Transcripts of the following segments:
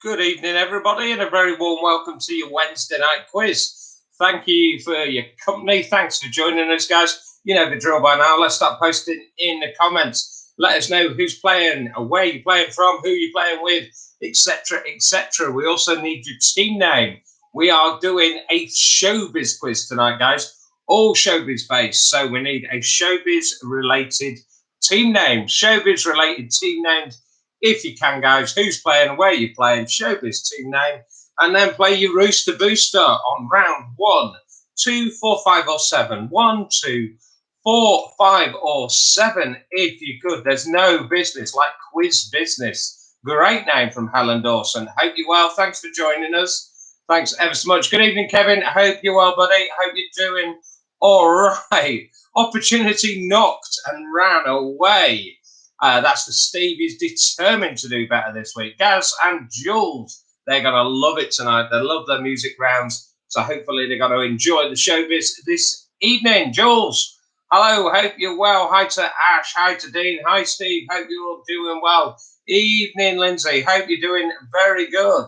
Good evening, everybody, and a very warm welcome to your Wednesday night quiz. Thank you for your company. Thanks for joining us, guys. You know the drill by now. Let's start posting in the comments. Let us know who's playing, where you're playing from, who you're playing with, etc., etc. We also need your team name. We are doing a showbiz quiz tonight, guys. All showbiz based. So we need a showbiz-related team name. Showbiz-related team names. If you can, guys, who's playing, where you're playing, showbiz team name, and then play your Rooster Booster on round 1, 2, 4, 5, or 7. 1, 2, 4, 5, or 7. If you could, there's no business like quiz business. Great name from Helen Dawson. Hope you're well. Thanks for joining us. Thanks ever so much. Good evening, Kevin. Hope you're well, buddy. Hope you're doing all right. Opportunity knocked and ran away. That's for Steve. He's determined to do better this week. Gaz and Jules, they're going to love it tonight. They love their music rounds. So hopefully they're going to enjoy the showbiz this evening. Jules, hello. Hope you're well. Hi to Ash. Hi to Dean. Hi, Steve. Hope you're all doing well. Evening, Lindsay. Hope you're doing very good.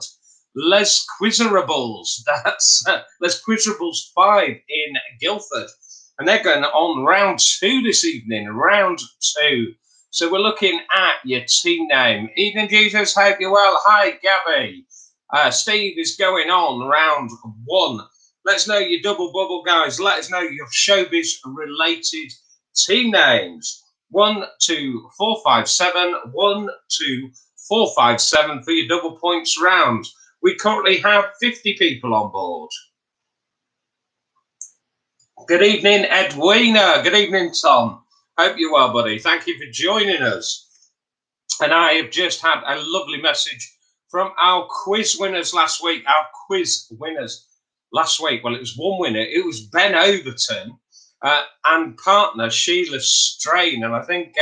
Les Quizzerables. That's Les Quizzerables 5 in Guildford. And they're going on round 2 this evening. Round 2. So we're looking at your team name. Evening, Jesus. Hope you're well. Hi, Gabby. Steve is going on round 1. Let us know your double bubble, guys. Let us know your showbiz-related team names. 1, 2, 4, 5, 7. 1, 2, 4, 5, 7 for your double points round. We currently have 50 people on board. Good evening, Edwina. Good evening, Tom. Hope you're well, buddy. Thank you for joining us. And I have just had a lovely message from our quiz winners last week. Our quiz winners last week. Well, it was one winner. It was Ben Overton and partner Sheila Strain. And I think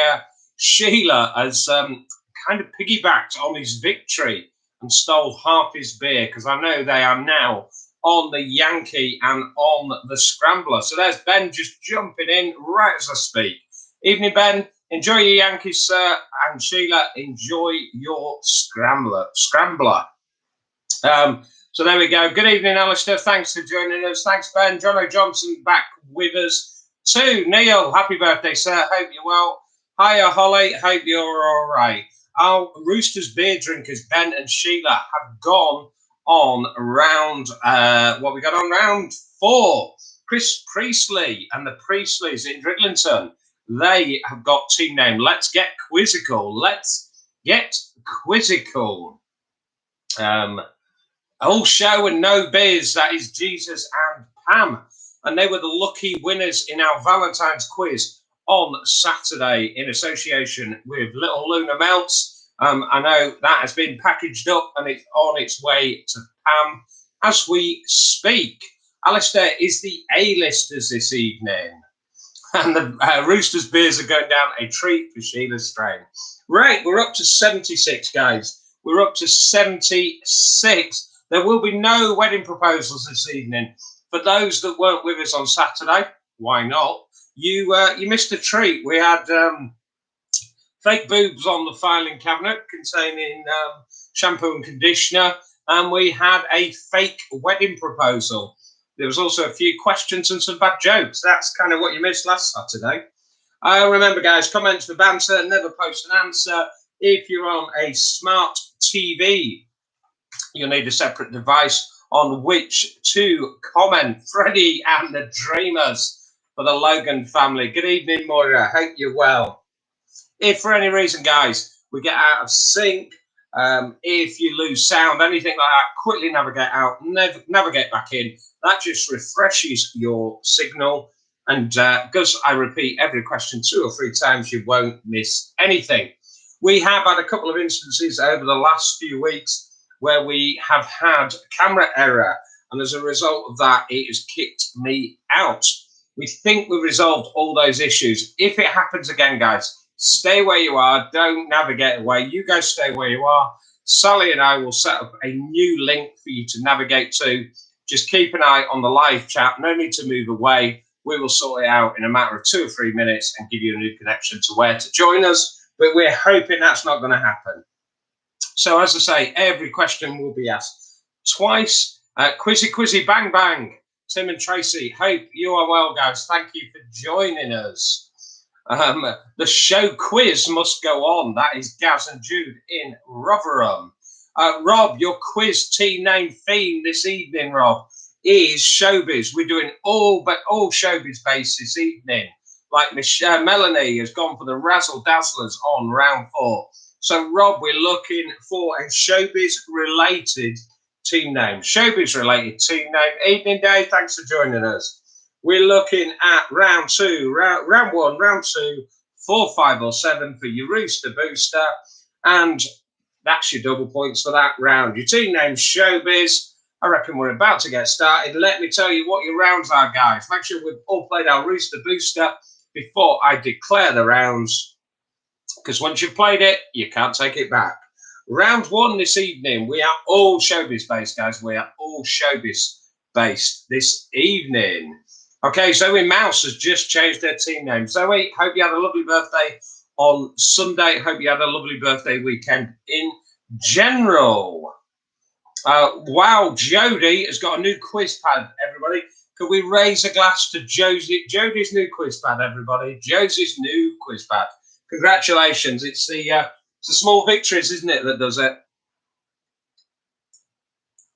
Sheila has kind of piggybacked on his victory and stole half his beer, because I know they are now on the Yankee and on the Scrambler. So there's Ben just jumping in right as I speak. Evening, Ben. Enjoy your Yankees, sir. And Sheila, enjoy your Scrambler. So there we go. Good evening, Alistair. Thanks for joining us. Thanks, Ben. Jono Johnson back with us too. Neil, happy birthday, sir. Hope you're well. Hiya, Holly. Hope you're all right. Our Roosters beer drinkers, Ben and Sheila, have gone on round, what we got on round 4. Chris Priestley and the Priestleys in Dridlington. They have got team name. Let's get quizzical. Let's get quizzical. Whole show and no biz. That is Jesus and Pam. And they were the lucky winners in our Valentine's quiz on Saturday in association with Little Luna Melts. I know that has been packaged up and it's on its way to Pam as we speak. Alistair is the A-listers this evening. And the Roosters beers are going down a treat for Sheila Strain. Right, we're up to 76, guys. We're up to 76. There will be no wedding proposals this evening. For those that weren't with us on Saturday, why not? You missed a treat. We had fake boobs on the filing cabinet containing shampoo and conditioner. And we had a fake wedding proposal. There was also a few questions and some bad jokes. That's kind of what you missed last Saturday. Remember, guys, comments for banter. Never post an answer. If you're on a smart TV, you'll need a separate device on which to comment. Freddie and the Dreamers for the Logan family. Good evening, Moira. Hope you're well. If for any reason, guys, we get out of sync, if you lose sound, anything like that, quickly navigate out, navigate back in. That just refreshes your signal. And because I repeat every question 2 or 3 times, you won't miss anything. We have had a couple of instances over the last few weeks where we have had camera error. And as a result of that, it has kicked me out. We think we've resolved all those issues. If it happens again, guys, stay where you are. Don't navigate away. You guys stay where you are. Sally and I will set up a new link for you to navigate to. Just keep an eye on the live chat. No need to move away. We will sort it out in a matter of 2 or 3 minutes and give you a new connection to where to join us. But we're hoping that's not going to happen. So as I say, every question will be asked twice. Quizzy, bang, bang. Tim and Tracy, hope you are well, guys. Thank you for joining us. The show quiz must go on. That is Gaz and Jude in Rotherham. Rob, your quiz team name theme this evening, Rob, is showbiz. We're doing all showbiz based this evening. Like Melanie has gone for the Razzle Dazzlers on round 4. So, Rob, we're looking for a showbiz-related team name. Showbiz-related team name. Evening, Dave. Thanks for joining us. We're looking at round 2, round 1, round 2, 4, 5 or 7 for your Rooster Booster. And that's your double points for that round. Your team name's Showbiz. I reckon we're about to get started. Let me tell you what your rounds are, guys. Make sure we've all played our Rooster Booster before I declare the rounds, because once you've played it, you can't take it back. Round 1 this evening, we are all showbiz based, guys. We are all showbiz based this evening. Okay, Zoe Mouse has just changed their team name. Zoe, hope you had a lovely birthday on Sunday. Hope you had a lovely birthday weekend in general. Wow, Jodie has got a new quiz pad, everybody. Could we raise a glass to Jodie's new quiz pad, everybody? Josie's new quiz pad. Congratulations. It's the small victories, isn't it, that does it?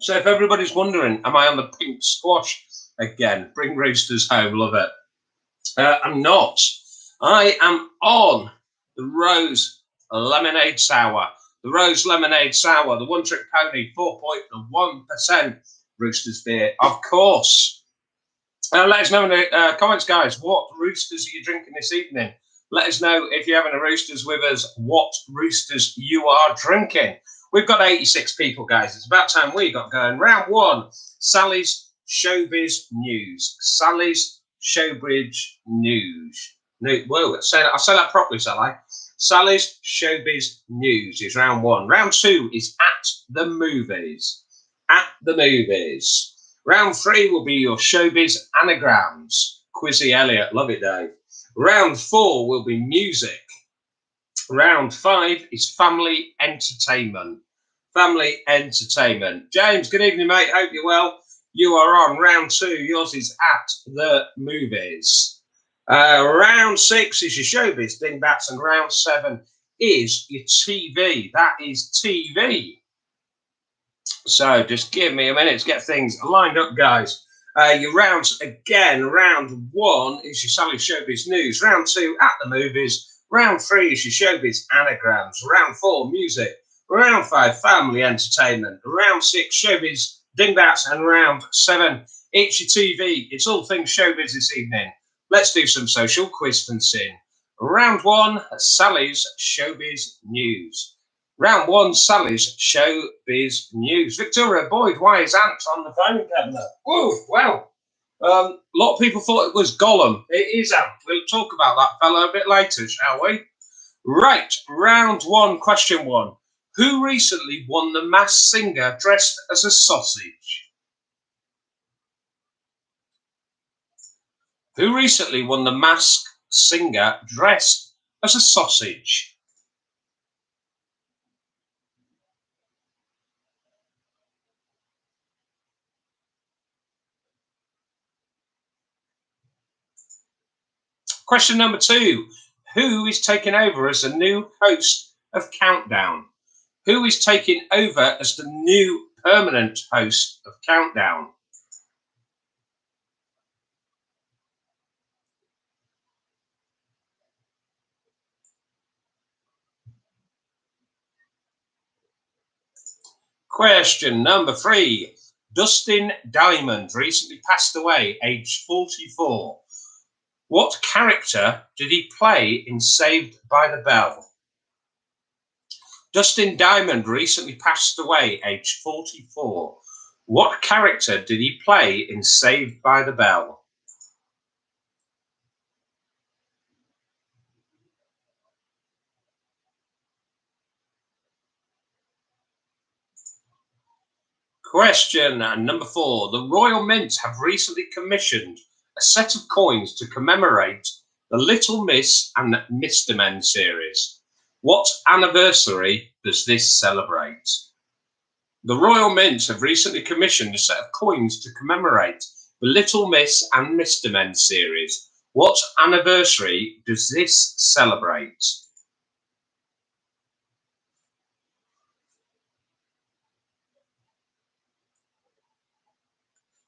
So if everybody's wondering, am I on the pink squash again? Bring Roosters home, love it. I'm not. I am on the Rose Lemonade Sour. The Rose Lemonade Sour, the One Trick Pony, 4.1% Roosters beer, of course. Let us know in the comments, guys, what Roosters are you drinking this evening? Let us know if you're having a Roosters with us, what Roosters you are drinking. We've got 86 people, guys. It's about time we got going. Round 1, Sally's Showbiz News. Sally's Showbiz News. Whoa, I'll say that properly, Sally. Sally's Showbiz News is round 1. Round 2 is At the Movies. At the Movies. Round 3 will be your Showbiz Anagrams. Quizzy Elliott, love it, Dave. Round 4 will be Music. Round 5 is Family Entertainment. Family Entertainment. James, good evening, mate. Hope you're well. You are on round 2. Yours is At the Movies. Round 6 is your Showbiz Dingbats, and round 7 is your TV. That is TV. So just give me a minute to get things lined up, guys. Your rounds again. Round 1 is your Sally Showbiz News. Round 2, At the Movies. Round 3 is your Showbiz Anagrams. Round 4, Music. Round 5, Family Entertainment. Round 6, Showbiz Dingbats. And round 7, it's your TV. It's all things showbiz this evening. Let's do some social quistancing. Round 1, Sally's Showbiz News. Round 1, Sally's Showbiz News. Victoria Boyd, why is Ant on the phone cabinet? Whoa, well, a lot of people thought it was Gollum. It is Ant. We'll talk about that fella a bit later, shall we? Right, round 1, question 1. Who recently won the Masked Singer dressed as a sausage? Who recently won the Masked Singer dressed as a sausage? Question number 2. Who is taking over as the new host of Countdown? Who is taking over as the new permanent host of Countdown? Question number 3. Dustin Diamond recently passed away, aged 44. What character did he play in Saved by the Bell? Dustin Diamond recently passed away, aged 44. What character did he play in Saved by the Bell? Question number 4. The Royal Mint have recently commissioned a set of coins to commemorate the Little Miss and Mr. Men series. What anniversary does this celebrate? The Royal Mint have recently commissioned a set of coins to commemorate the Little Miss and Mr. Men series. What anniversary does this celebrate?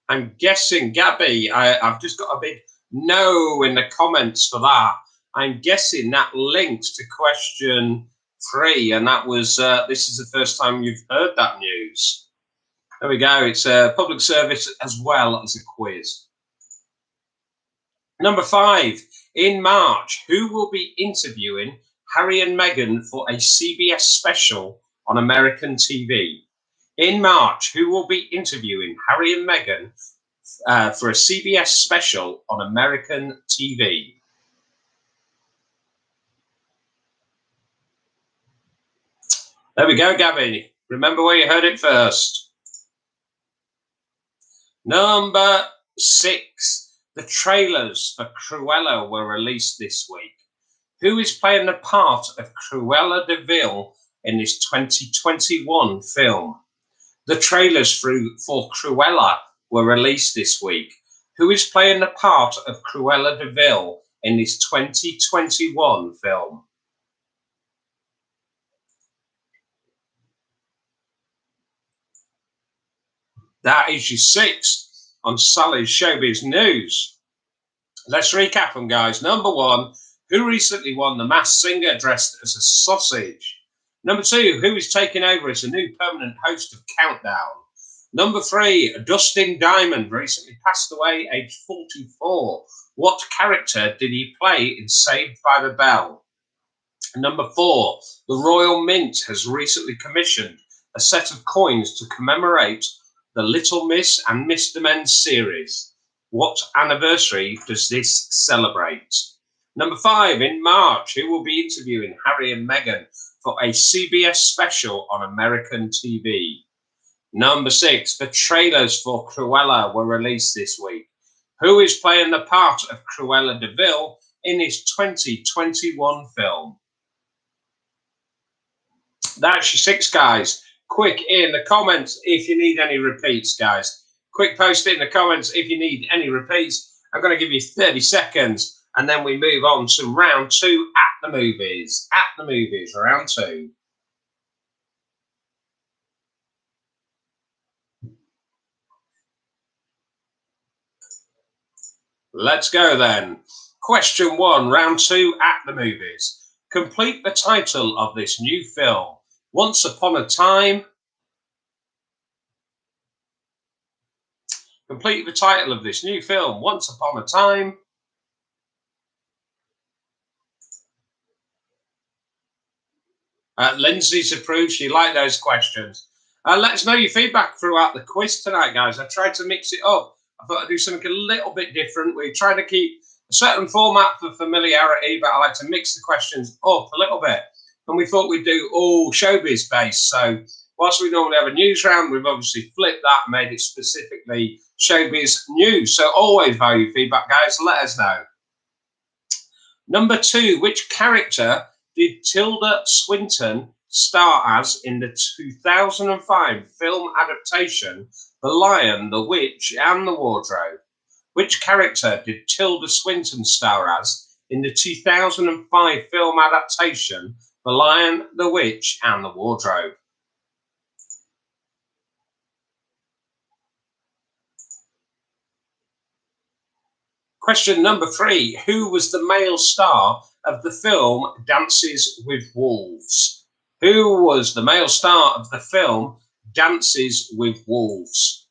I'm guessing, Gabby, I've just got a big no in the comments for that. I'm guessing that links to question 3, and that was, this is the first time you've heard that news. There we go. It's a public service as well as a quiz. Number 5, in March, who will be interviewing Harry and Meghan for a CBS special on American TV? In March, who will be interviewing Harry and Meghan for a CBS special on American TV? There we go, Gabby. Remember where you heard it first. Number 6, the trailers for Cruella were released this week. Who is playing the part of Cruella de Vil in this 2021 film? The trailers for Cruella were released this week. Who is playing the part of Cruella de Vil in this 2021 film? That is your 6 on Sally's Showbiz News. Let's recap them, guys. Number 1, who recently won The Masked Singer dressed as a sausage? Number 2, who is taking over as the new permanent host of Countdown? Number 3, Dustin Diamond recently passed away, aged 44. What character did he play in Saved by the Bell? Number 4, the Royal Mint has recently commissioned a set of coins to commemorate the Little Miss and Mr. Men series. What anniversary does this celebrate? Number 5, in March, who will be interviewing Harry and Meghan for a CBS special on American TV? Number 6, the trailers for Cruella were released this week. Who is playing the part of Cruella de Vil in this 2021 film? That's your 6, guys. Quick in the comments if you need any repeats, guys. Quick post in the comments if you need any repeats. I'm going to give you 30 seconds, and then we move on to round 2 at the movies. At the movies, round 2. Let's go then. Question 1, round 2 at the movies. Complete the title of this new film. Once Upon a Time. Complete the title of this new film. Once Upon a Time. Lindsay's approved. She liked those questions. Let us know your feedback throughout the quiz tonight, guys. I tried to mix it up. I thought I'd do something a little bit different. We try to keep a certain format for familiarity, but I like to mix the questions up a little bit. And we thought we'd do all showbiz based. So whilst we normally have a news round, we've obviously flipped that and made it specifically showbiz news. So always value feedback, guys. Let us know. Number 2, which character did Tilda Swinton star as in the 2005 film adaptation The Lion, the Witch and the Wardrobe? Which character did Tilda Swinton star as in the 2005 film adaptation The Lion, the Witch and the Wardrobe? Question number 3, who was the male star of the film Dances with Wolves? Who was the male star of the film Dances with Wolves?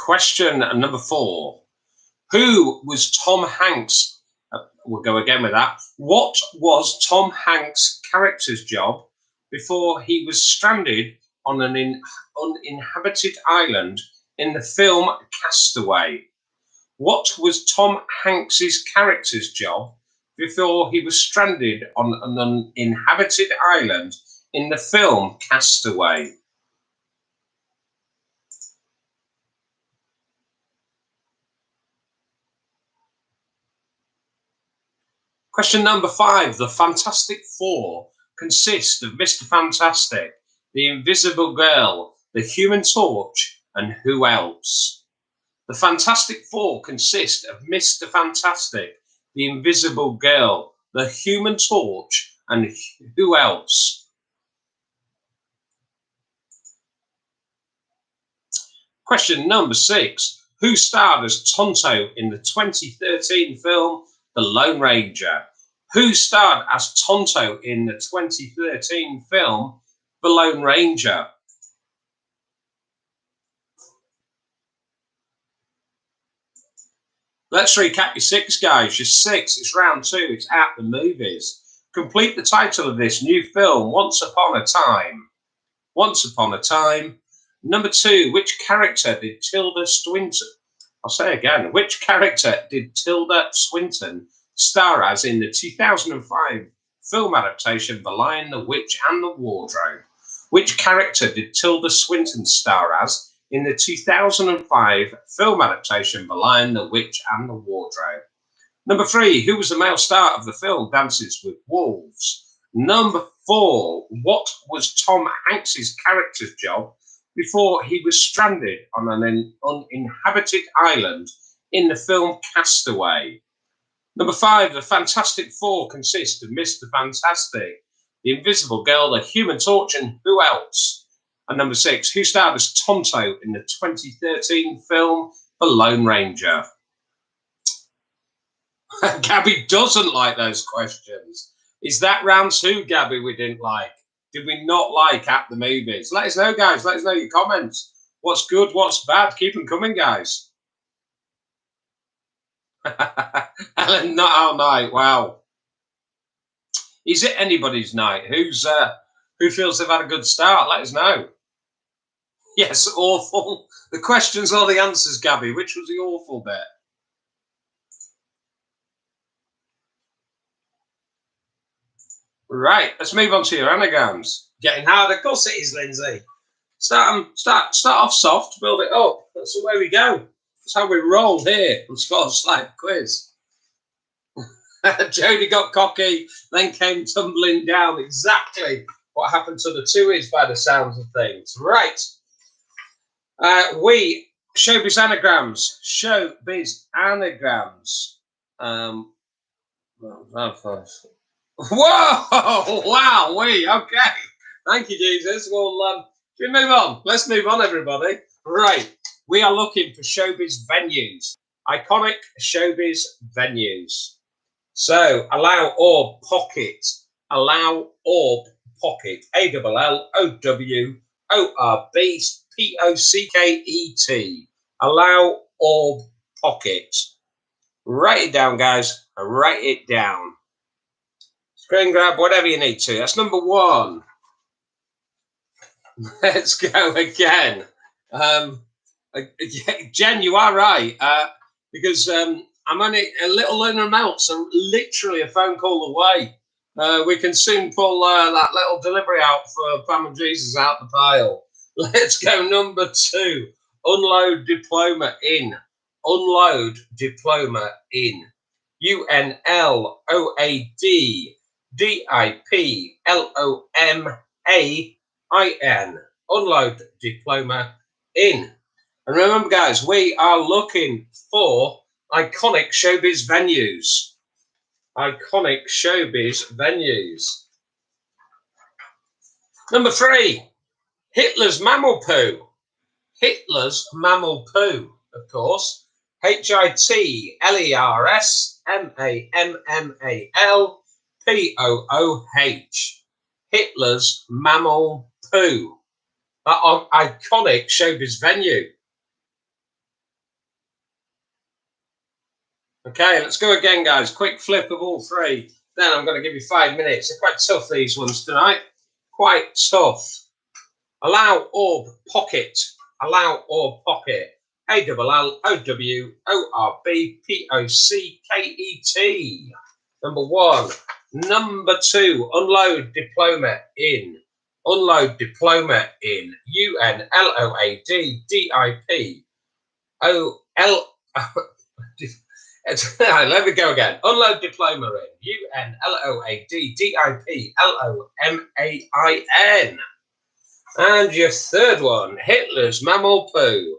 Question number 4, who was Tom Hanks? We'll go again with that. What was Tom Hanks' character's job before he was stranded on an uninhabited island in the film Castaway? What was Tom Hanks's character's job before he was stranded on an uninhabited island in the film Castaway? Question number 5. The Fantastic Four consist of Mr. Fantastic, the Invisible Girl, the Human Torch, and who else? The Fantastic Four consist of Mr. Fantastic, the Invisible Girl, the Human Torch, and who else? Question number 6. Who starred as Tonto in the 2013 film The Lone Ranger? Who starred as Tonto in the 2013 film The Lone Ranger? Let's recap your 6, guys. Your 6, it's round 2, it's at the movies. Complete the title of this new film, Once Upon a Time. Once Upon a Time. Number 2, which character did Tilda Swinton? I'll say again, which character did Tilda Swinton star as in the 2005 film adaptation The Lion, the Witch and the Wardrobe? Which character did Tilda Swinton star as in the 2005 film adaptation The Lion, the Witch and the Wardrobe? Number 3, who was the male star of the film Dances with Wolves? Number 4, what was Tom Hanks's character's job before he was stranded on an uninhabited island in the film Castaway? Number 5, the Fantastic Four consist of Mr. Fantastic, the Invisible Girl, the Human Torch, and who else? And number 6, who starred as Tonto in the 2013 film The Lone Ranger? Gabby doesn't like those questions. Is that round 2, Gabby, we didn't like? Did we not like at the movies? Let us know, guys. Let us know your comments. What's good, what's bad? Keep them coming, guys. Helen, not our night. Wow. Is it anybody's night? Who feels they've had a good start? Let us know. Yes, awful. The questions are the answers, Gabby. Which was the awful bit? Right, let's move on to your anagrams. Getting hard, of course it is, Lindsay. Start off soft, build it up. That's the way we go. That's how we roll here on Scott Slide Quiz. Jodie got cocky, then came tumbling down. Exactly what happened to the Tuies by the sounds of things. Right. Showbiz anagrams. Showbiz anagrams. Whoa! Wow! Okay. Thank you, Jesus. Well, should we move on? Let's move on, everybody. Right. We are looking for showbiz venues. Iconic showbiz venues. So, allow or pocket. Allow or pocket. ALLOWORBPOCKET. Allow or pocket. Write it down, guys. Write it down. Screen grab, whatever you need to. That's number 1. Let's go again. Jen, you are right. Because I'm only a little Lunar Melts, so literally a phone call away. We can soon pull that little delivery out for Pam and Jesus out the pile. Let's go number 2. Unload diploma in. Unload diploma in. UNLOAD Unload diploma in. And remember, guys, we are looking for iconic showbiz venues. Iconic showbiz venues. Number 3, Hitler's mammal poo. Hitler's mammal poo, of course. HITLERSMAMMALPOOH. Hitler's mammal poo. That iconic showbiz venue. Okay, let's go again, guys. Quick flip of all 3. Then I'm going to give you 5 minutes. They're quite tough, these ones tonight. Quite tough. Allow orb pocket. Allow or pocket. ALLOWORBPOCKET. Number 1. Number 2. Unload diploma in. Unload diploma in. UNLOADDIPOL. Let me go again. Unload diploma in. UNLOAD DIPLOMAIN. And your third one, Hitler's mammal poo.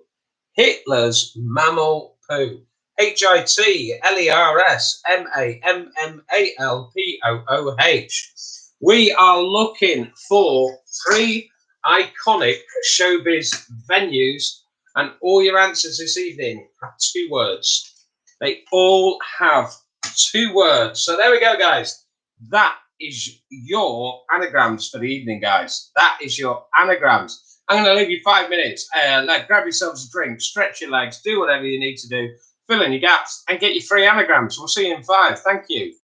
Hitler's mammal poo. HITLERSMAMMALPOOH. We are looking for 3 iconic showbiz venues, and all your answers this evening have 2 words. They all have 2 words. So there we go, guys. That is your anagrams for the evening, guys. That is your anagrams. I'm going to leave you 5 minutes. Grab yourselves a drink, stretch your legs, do whatever you need to do, fill in your gaps, and get your 3 anagrams. We'll see you in 5. Thank you.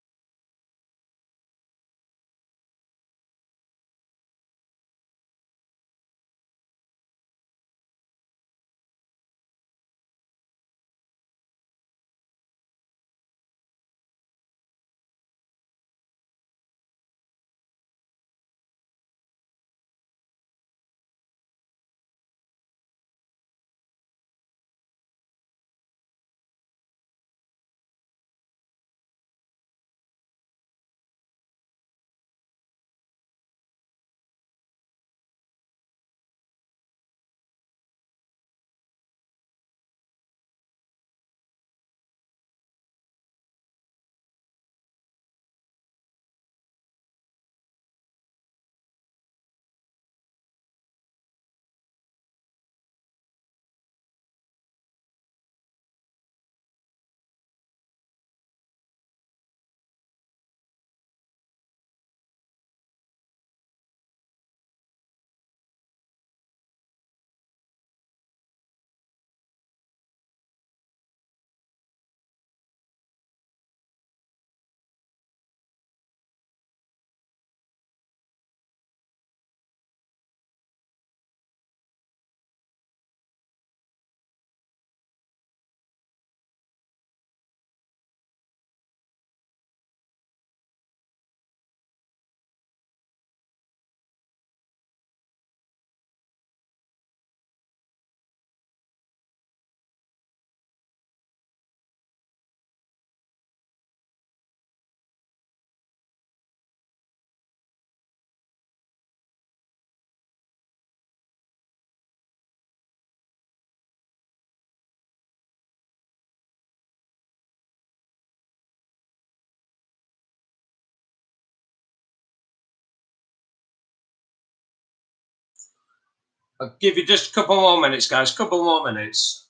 I'll give you just a couple more minutes, guys. Couple more minutes.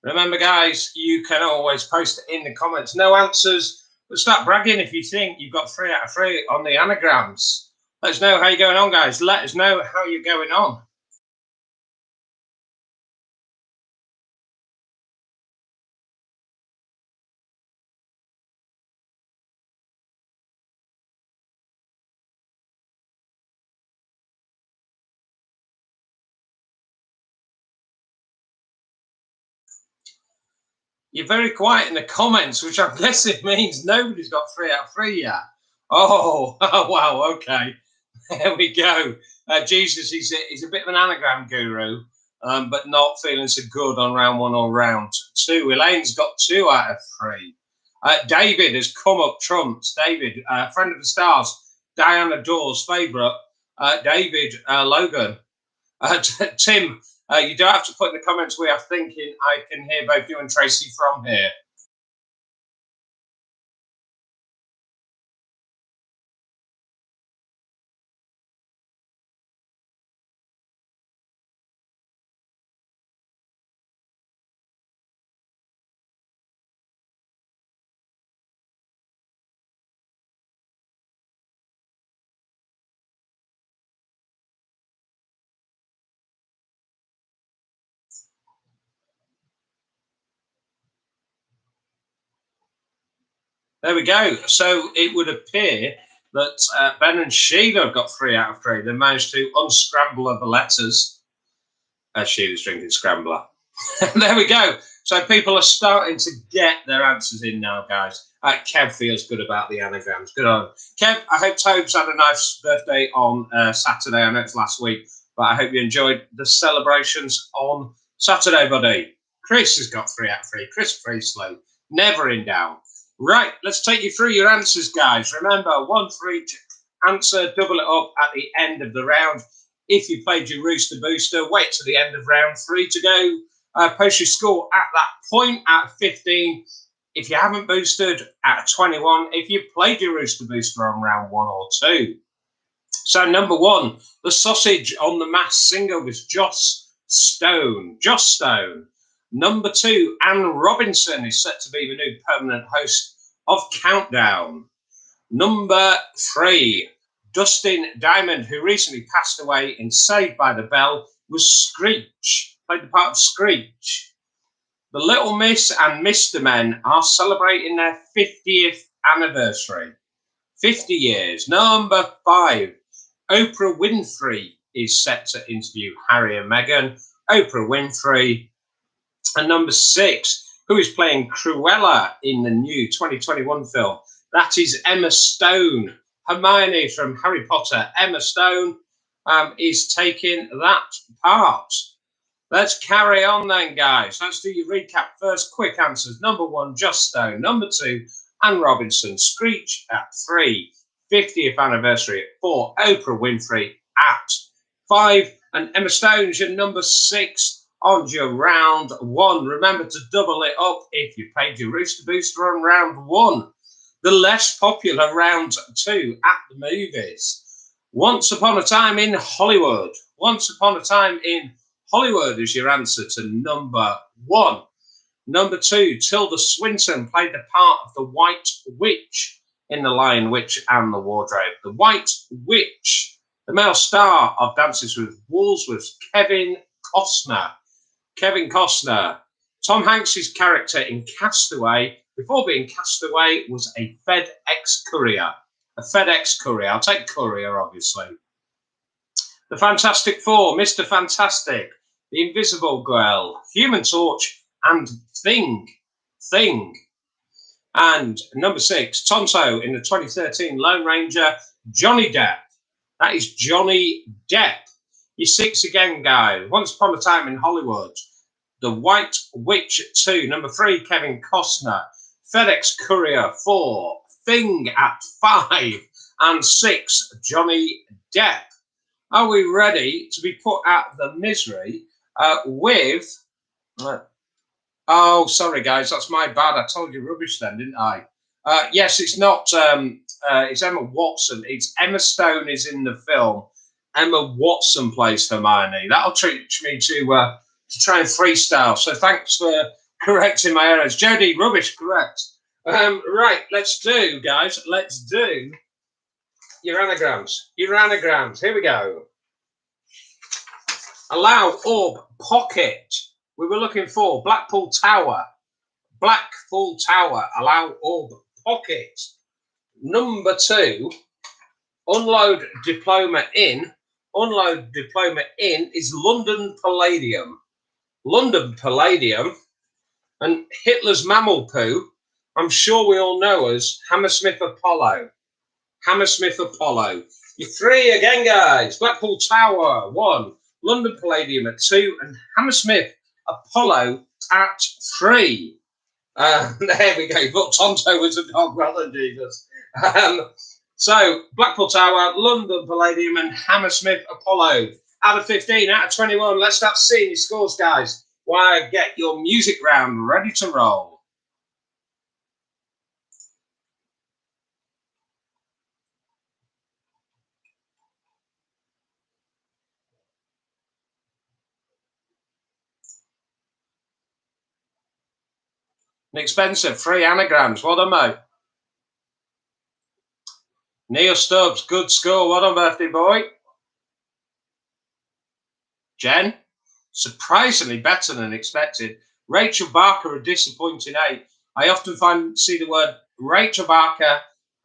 Remember, guys, you can always post it in the comments. No answers, but start bragging if you think you've got 3 out of 3 on the anagrams. Let us know how you're going on, guys. Let us know how you're going on. You're very quiet in the comments, which I guess it means nobody's got 3 out of 3 yet. Oh, wow, okay. There we go. Jesus, he's a bit of an anagram guru, but not feeling so good on round 1 or round 2. Elaine's got 2 out of 3. David has come up trumps. David, friend of the stars, Diana Dawes' favourite. David Logan. Tim, you don't have to put in the comments we are thinking. I can hear both you and Tracy from here. There we go. So it would appear that Ben and Sheila have got 3 out of 3. They managed to unscramble the letters. Sheila's drinking scrambler. There we go. So people are starting to get their answers in now, guys. Kev feels good about the anagrams. Good on Kev. I hope Tobes had a nice birthday on Saturday. I know it's last week, but I hope you enjoyed the celebrations on Saturday, buddy. Chris has got 3 out of 3. Chris Priestley, never in doubt. Right, let's take you through your answers, guys. Remember, 1 for each answer, double it up at the end of the round. If you played your Rooster Booster, wait to the end of round 3 to go. Post your score at that point at 15. If you haven't boosted, at 21. If you played your Rooster Booster on round 1 or 2. So number 1, the sausage on the Masked Singer was Joss Stone. Joss Stone. Number 2, Anne Robinson is set to be the new permanent host of Countdown. Number 3, Dustin Diamond, who recently passed away in Saved by the Bell, was Screech, played the part of Screech. The Little Miss and Mr. Men are celebrating their 50th anniversary. 50 years. Number 5, Oprah Winfrey is set to interview Harry and Meghan. Oprah Winfrey. And number 6, who is playing Cruella in the new 2021 film? That is Emma Stone. Hermione from Harry Potter. Emma Stone is taking that part. Let's carry on then, guys. Let's do your recap first. Quick answers. Number 1, Joss Stone. Number 2, Anne Robinson. Screech at 3. 50th anniversary at 4. Oprah Winfrey at 5. And Emma Stone's your number 6 on your round 1. Remember to double it up if you paid your Rooster Booster on round 1. The less popular round 2 at the movies. Once Upon a Time in Hollywood. Once Upon a Time in Hollywood is your answer to number 1. Number 2, Tilda Swinton played the part of the White Witch in The Lion, Witch and the Wardrobe. The White Witch. The male star of Dances with Wolves was Kevin Costner. Kevin Costner. Tom Hanks' character in Castaway, before being Castaway, was a FedEx courier. A FedEx courier. I'll take courier, obviously. The Fantastic Four, Mr. Fantastic, The Invisible Girl, Human Torch, and Thing. And number 6, Tonto in the 2013 Lone Ranger, Johnny Depp. That is Johnny Depp. You're 6 again, guys. Once Upon a Time in Hollywood. The White Witch at 2. Number 3, Kevin Costner. FedEx Courier 4. Thing at 5. And 6, Johnny Depp. Are we ready to be put out of the misery with... oh, sorry, guys. That's my bad. I told you rubbish then, didn't I? Yes, it's not... it's Emma Watson. It's Emma Stone is in the film. Emma Watson plays Hermione. That'll teach me to try and freestyle. So thanks for correcting my errors. Jodie, rubbish, correct. Right, let's do, guys. Let's do your anagrams. Your anagrams. Here we go. Allow, orb, pocket. We were looking for Blackpool Tower. Blackpool Tower. Allow, orb, pocket. Number 2, unload diploma in. Unload diploma in is London Palladium. London Palladium. And Hitler's mammal poo, I'm sure we all know as Hammersmith Apollo. Hammersmith Apollo. You're 3 again, guys. Blackpool Tower, 1. London Palladium at 2. And Hammersmith Apollo at 3. There we go. But Tonto was a dog rather than Jesus. So, Blackpool Tower, London Palladium, and Hammersmith Apollo. Out of 15, out of 21. Let's start seeing your scores, guys, while I get your music round ready to roll. Nick Spencer, 3 anagrams. Well done, mate. Neil Stubbs, good score. Well done, birthday boy. Jen, surprisingly better than expected. Rachel Barker, a disappointing 8. I often see the word Rachel Barker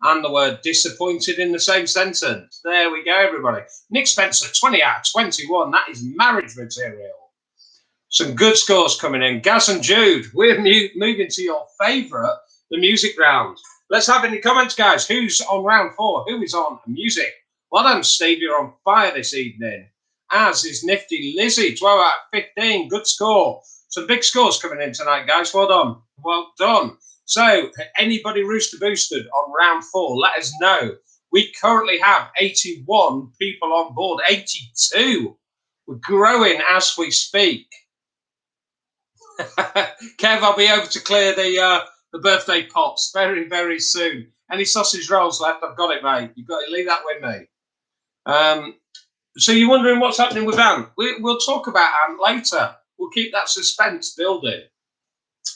and the word disappointed in the same sentence. There we go, everybody. Nick Spencer, 20 out of 21. That is marriage material. Some good scores coming in. Gaz and Jude, we're moving to your favourite, the music round. Let's have any comments, guys. Who's on round 4? Who is on music? Well done, Steve. You're on fire this evening. As is Nifty Lizzie, 12 out of 15. Good score. Some big scores coming in tonight, guys. Well done. Well done. So, anybody Rooster boosted on round 4, let us know. We currently have 81 people on board. 82. We're growing as we speak. Kev, I'll be able to clear the birthday pots very, very soon. Any sausage rolls left? I've got it, mate. You've got to leave that with me. So you're wondering what's happening with Ant? We'll talk about Ant later. We'll keep that suspense building.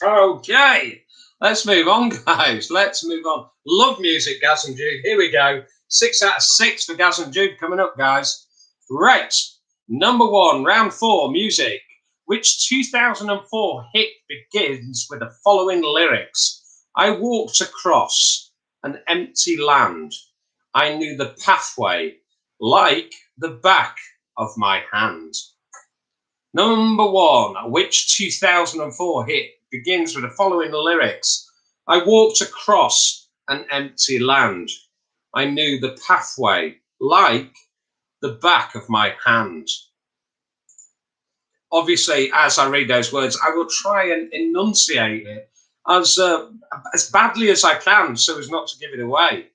Okay, let's move on, guys. Let's move on. Love music, Gaz and Jude. Here we go. 6 out of 6 for Gaz and Jude coming up, guys. Right. Number 1, round 4, music. Which 2004 hit begins with the following lyrics? I walked across an empty land. I knew the pathway like the back of my hand. Number 1, which 2004 hit begins with the following lyrics? I walked across an empty land. I knew the pathway like the back of my hand. Obviously, as I read those words, I will try and enunciate it as badly as I can so as not to give it away.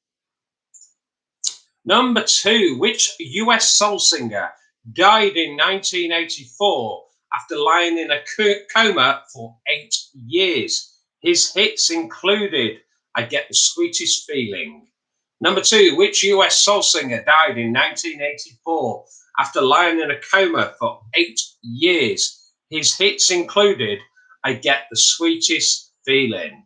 Number 2, which US soul singer died in 1984 after lying in a coma for 8 years? His hits included I Get the Sweetest Feeling. Number 2, which US soul singer died in 1984 after lying in a coma for 8 years? His hits included I Get the Sweetest Feeling.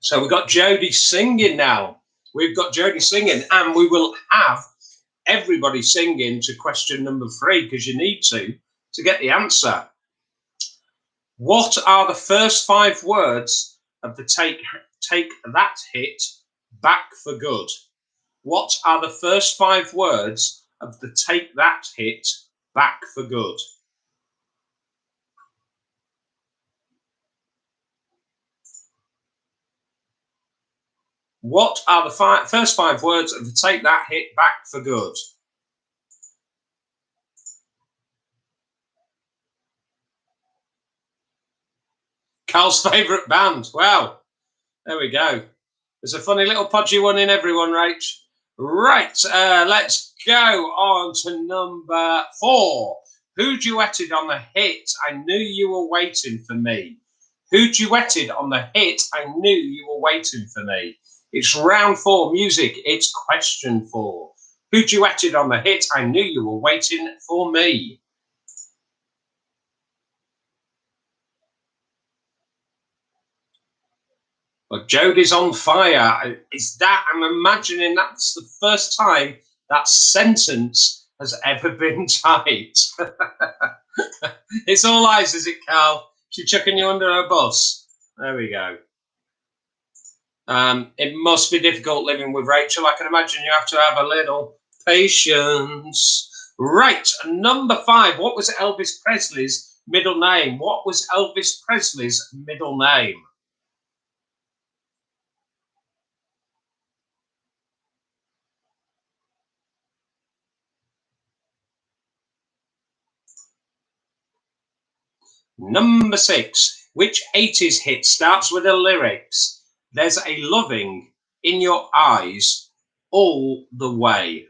So we've got Jodie singing now. We've got Jodie singing, and we will have everybody singing to question number 3 because you need to get the answer. What are the first 5 words of the Take That hit, Back for Good? What are the first 5 words of the Take That hit, Back for Good? What are the first 5 words of the Take That hit, Back for Good? Carl's favourite band. Wow. There we go. There's a funny little podgy one in everyone, Rach. Right, let's go on to number 4. Who duetted on the hit, I Knew You Were Waiting for Me? Who duetted on the hit, I Knew You Were Waiting for Me? It's round 4 music. It's question 4. Who duetted on the hit, I Knew You Were Waiting for Me? Well, Jodie's on fire. Is that? I'm imagining that's the first time that sentence has ever been typed. It's all eyes, is it, Carl? She's chucking you under her bus. There we go. It must be difficult living with Rachel. I can imagine you have to have a little patience. Right, number 5. What was Elvis Presley's middle name? What was Elvis Presley's middle name? Number 6. Which 80s hit starts with the lyrics, There's a loving in your eyes all the way?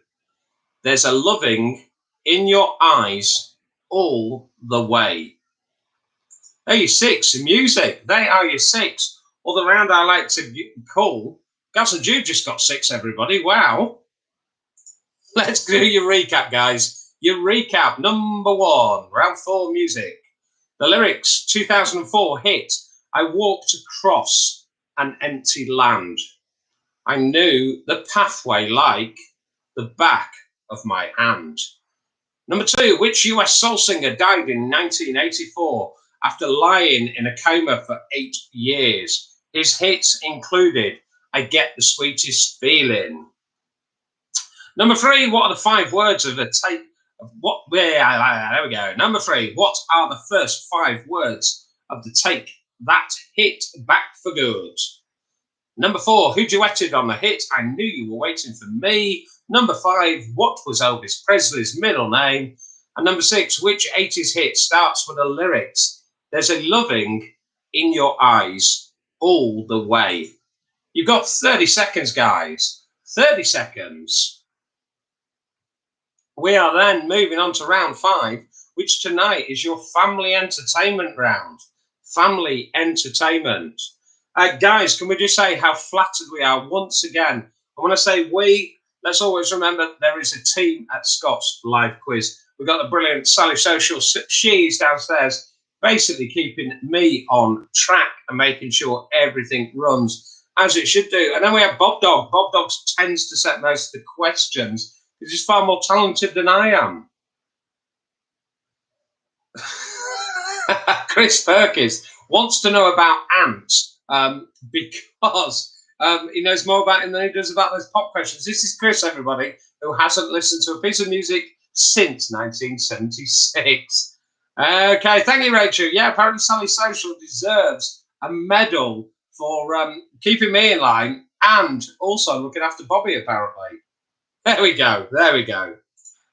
There's a loving in your eyes all the way. There are your 6 in music. They are your 6. Or the round I like to call, Gaz and Jude just got 6, everybody. Wow. Let's do your recap, guys. Your recap. Number 1, round 4 music. The lyrics, 2004 hit, I walked across an empty land. I knew the pathway like the back of my hand. Number 2, which US soul singer died in 1984 after lying in a coma for 8 years? His hits included I Get the Sweetest Feeling. Number 3, what are the 5 words of the tape? What? There we go. Number 3, what are the first 5 words of the Take That hit Back for Good? Number 4, who duetted on the hit I Knew You Were Waiting for Me? Number 5, what was Elvis Presley's middle name? And number 6, which 80s hit starts with the lyrics, there's a loving in your eyes all the way? You've got 30 seconds, guys. 30 seconds. We are then moving on to round 5, which tonight is your family entertainment round. Family entertainment. Guys, can we just say how flattered we are once again? And when I say we, let's always remember there is a team at Scott's live quiz. We've got the brilliant Sally Social. She's downstairs basically keeping me on track and making sure everything runs as it should do. And then we have Bob Dog. Bob Dog tends to set most of the questions because he's far more talented than I am. Chris Perkins wants to know about ants because he knows more about it than he does about those pop questions. This is Chris, everybody, who hasn't listened to a piece of music since 1976. Okay, thank you, Rachel. Yeah, apparently Sally Social deserves a medal for keeping me in line and also looking after Bobby, apparently. There we go. There we go.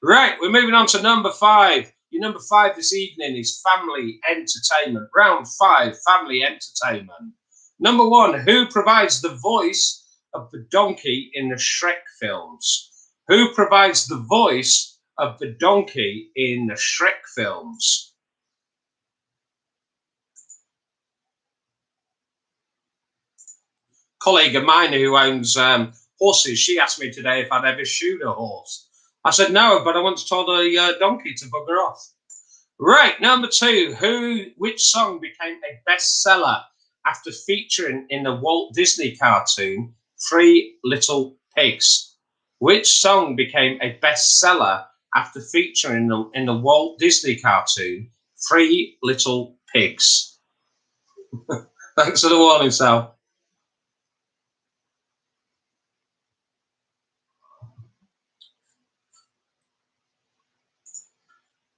Right, we're moving on to number 5. Your number 5 this evening is family entertainment. Round 5, family entertainment. Number 1, who provides the voice of the donkey in the Shrek films? Who provides the voice of the donkey in the Shrek films? Colleague of mine who owns horses, she asked me today if I'd ever shoot a horse. I said no, but I once told a donkey to bugger off. Right, number 2, which song became a bestseller after featuring in the Walt Disney cartoon 3 Little Pigs? Which song became a bestseller after featuring in the Walt Disney cartoon 3 Little Pigs? Thanks for the warning, Sal.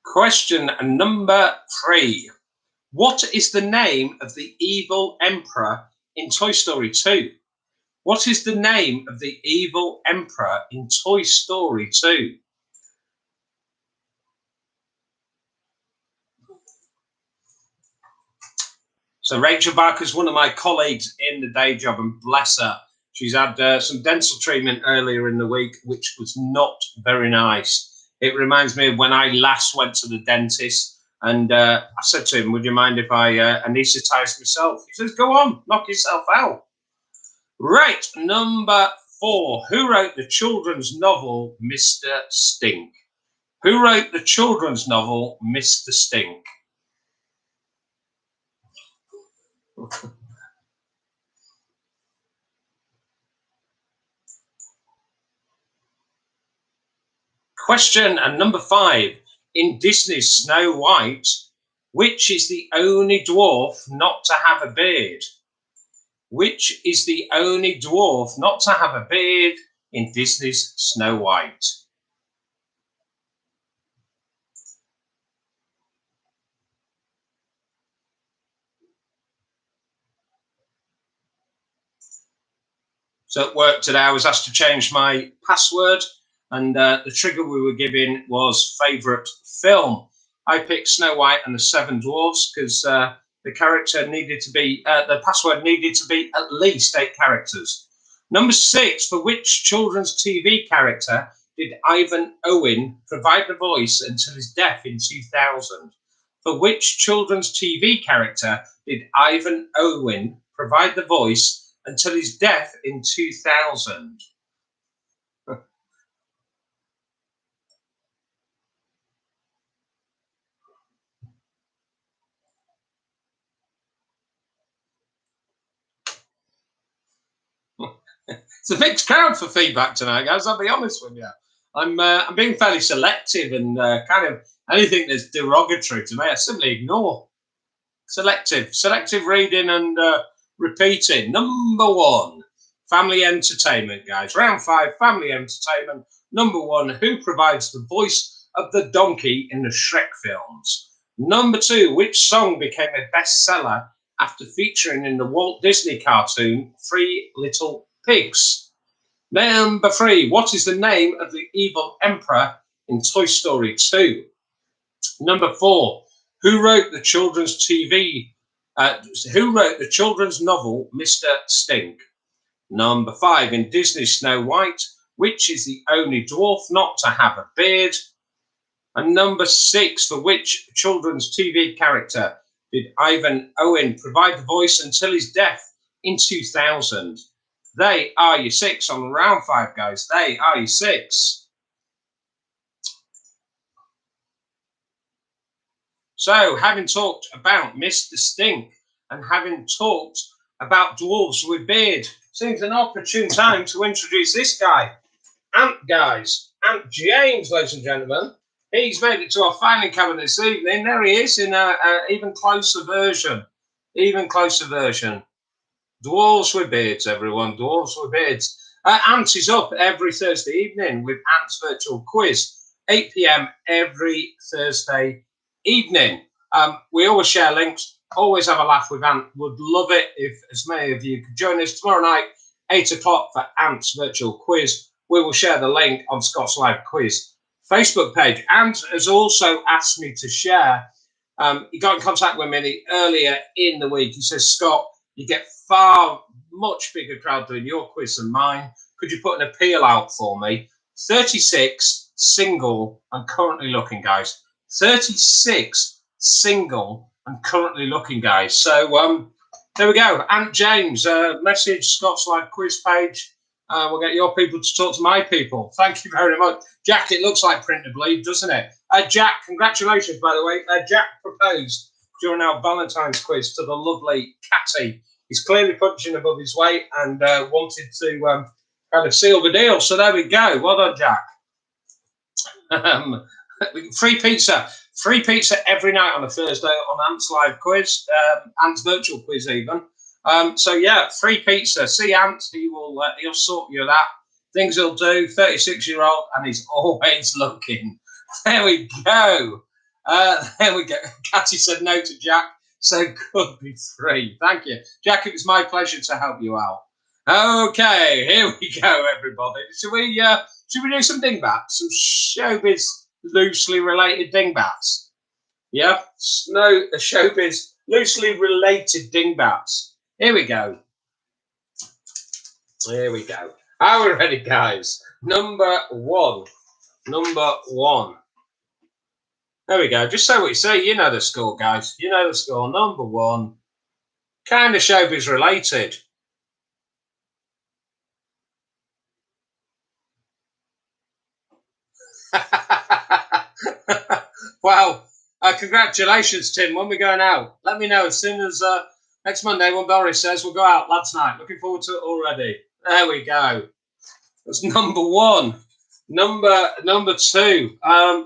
Question number 3. What is the name of the evil emperor in Toy Story 2? What is the name of the evil emperor in Toy Story 2? So Rachel Barker's one of my colleagues in the day job, and bless her, she's had some dental treatment earlier in the week, which was not very nice. It reminds me of when I last went to the dentist, and I said to him, would you mind if I anaesthetise myself? He says, go on, knock yourself out. Right, number 4. Who wrote the children's novel, Mr. Stink? Who wrote the children's novel, Mr. Stink? Question number 5. In Disney's Snow White, which is the only dwarf not to have a beard? Which is the only dwarf not to have a beard in Disney's Snow White? So at work today, I was asked to change my password, and the trigger we were given was favourite film. I picked Snow White and the Seven Dwarfs because the character needed to be, the password needed to be at least 8 characters. Number 6, for which children's TV character did Ivan Owen provide the voice until his death in 2000? For which children's TV character did Ivan Owen provide the voice until his death in 2000? It's a mixed crowd for feedback tonight, guys. I'll be honest with you. I'm being fairly selective and kind of anything that's derogatory to me, I simply ignore. Selective reading and repeating. Number 1, family entertainment, guys. Round 5, family entertainment. Number 1, who provides the voice of the donkey in the Shrek films? Number 2, which song became a bestseller after featuring in the Walt Disney cartoon 3 Little Pigs? Number 3, what is the name of the evil emperor in Toy Story 2? Number 4, who wrote the children's novel Mr. Stink? Number 5, in Disney Snow White, which is the only dwarf not to have a beard? And number 6, for which children's TV character did Ivan Owen provide the voice until his death in 2000? They are your 6 on round 5, guys. They are your 6. So, having talked about Mr. Stink and having talked about dwarves with beard, seems an opportune time to introduce this guy. Ant, guys. Ant James, ladies and gentlemen. He's made it to our filing cabinet this evening. There he is in an even closer version. Even closer version. Dwarves with beards, everyone. Dwarves with beards. Ant is up every Thursday evening with Ant's virtual quiz. 8 p.m. every Thursday evening. We always share links. Always have a laugh with Ant. Would love it if as many of you could join us tomorrow night, 8 o'clock for Ant's virtual quiz. We will share the link on Scott's Live Quiz Facebook page. Ant has also asked me to share. He got in contact with me earlier in the week. He says, Scott, you get much bigger crowd doing your quiz than mine. Could you put an appeal out for me? 36, single, and currently looking, guys. 36, single, and currently looking, guys. So there we go. Ant James, message Scott's Live Quiz page. We'll get your people to talk to my people. Thank you very much. Jack, it looks like print to bleed, doesn't it? Jack, congratulations, by the way. Jack proposed during our Valentine's quiz to the lovely Catty. He's clearly punching above his weight and wanted to kind of seal the deal. So there we go. Well done, Jack. Free pizza. Free pizza every night on a Thursday on Ant's Live Quiz. Ant's virtual quiz even. So yeah, free pizza. See Ant, he'll sort you that. Things he'll do. 36-year-old, and he's always looking. There we go. There we go. Catty said no to Jack, so could be free. Thank you, Jack. It was my pleasure to help you out. Okay, here we go, everybody. Should we do some dingbats, some showbiz loosely related dingbats? Yeah, showbiz loosely related dingbats. Here we go. Here we go. Are we ready, guys? Number 1. Number 1. There we go. Just say what you say. You know the score, guys. You know the score. Number 1. Kind of showbiz related. Wow. Congratulations, Tim. When we're going out, let me know as soon as next Monday when Boris says we'll go out lads night. Looking forward to it already. There we go. That's number 1. Number 2.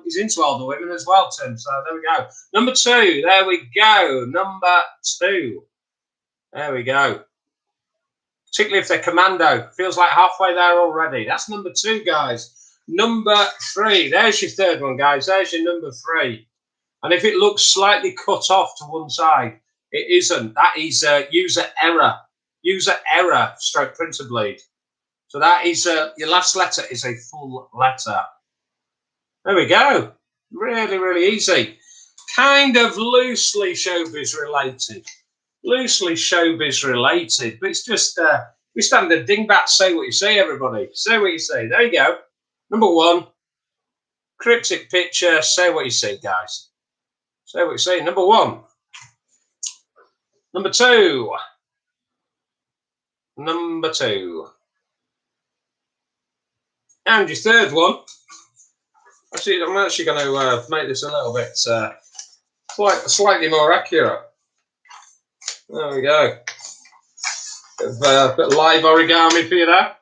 He's into older women as well, Tim. So there we go. Number 2. There we go. Number 2. There we go. Particularly if they're commando. Feels like halfway there already. That's number 2, guys. Number 3. There's your third one, guys. There's your number 3. And if it looks slightly cut off to one side, it isn't. That is user error. User error stroke printer bleed. So that is your last letter is a full letter. There we go. Really, really easy. Kind of loosely showbiz related. Loosely showbiz related. But it's just we standard dingbat. Say what you say, everybody. Say what you say. There you go. Number 1. Cryptic picture. Say what you say, guys. Say what you say. Number 1. Number 2. Number 2. And your third one. Actually, I'm actually going to make this a little bit slightly more accurate. There we go. Bit of live origami for you there.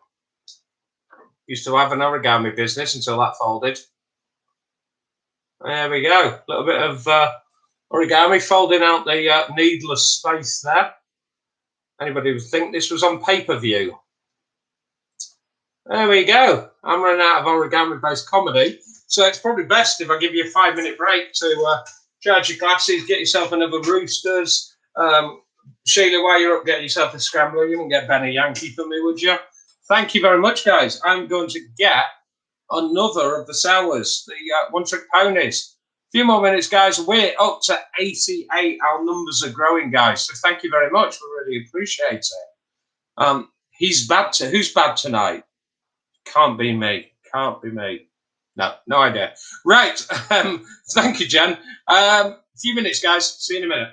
Used to have an origami business until that folded. There we go. A little bit of origami folding out the needless space there. Anybody would think this was on pay-per-view. There we go. I'm running out of origami-based comedy, so it's probably best if I give you a 5-minute break to charge your glasses, get yourself another Roosters. Sheila, while you're up, get yourself a scrambler. You wouldn't get Benny Yankee for me, would you? Thank you very much, guys. I'm going to get another of the sours, the one-trick ponies. A few more minutes, guys. We're up to 88. Our numbers are growing, guys. So thank you very much. We really appreciate it. Who's bad tonight? Can't be me. Can't be me. No idea. Right. Thank you, Jen. A few minutes, guys. See you in a minute.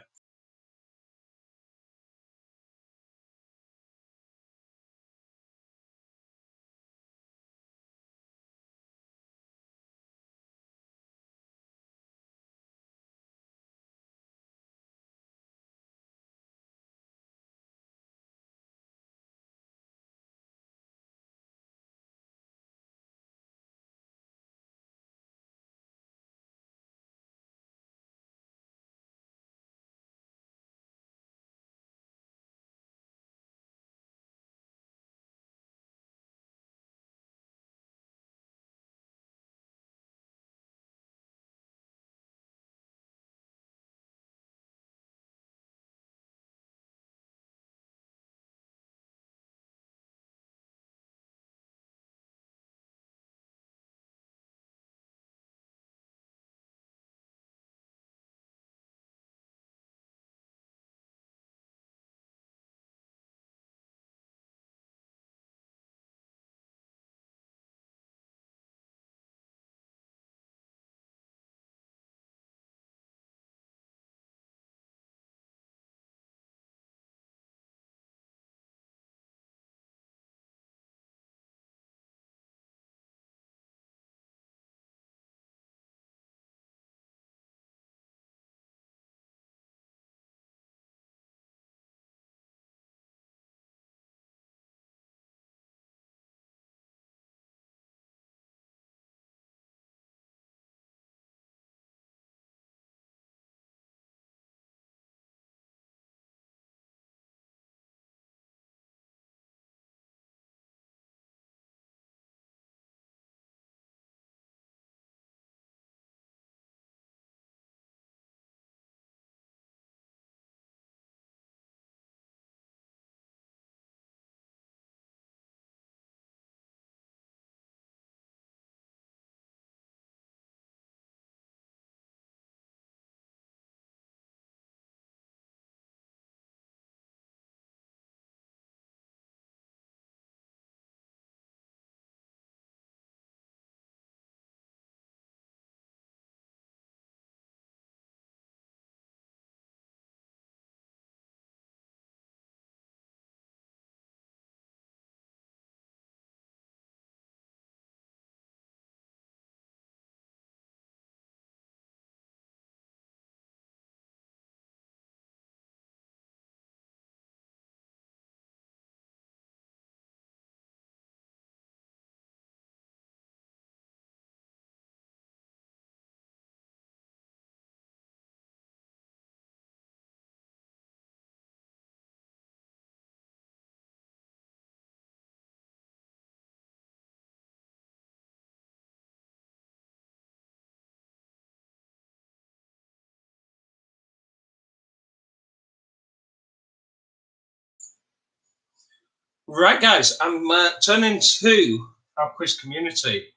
Right, guys, I'm turning to our quiz community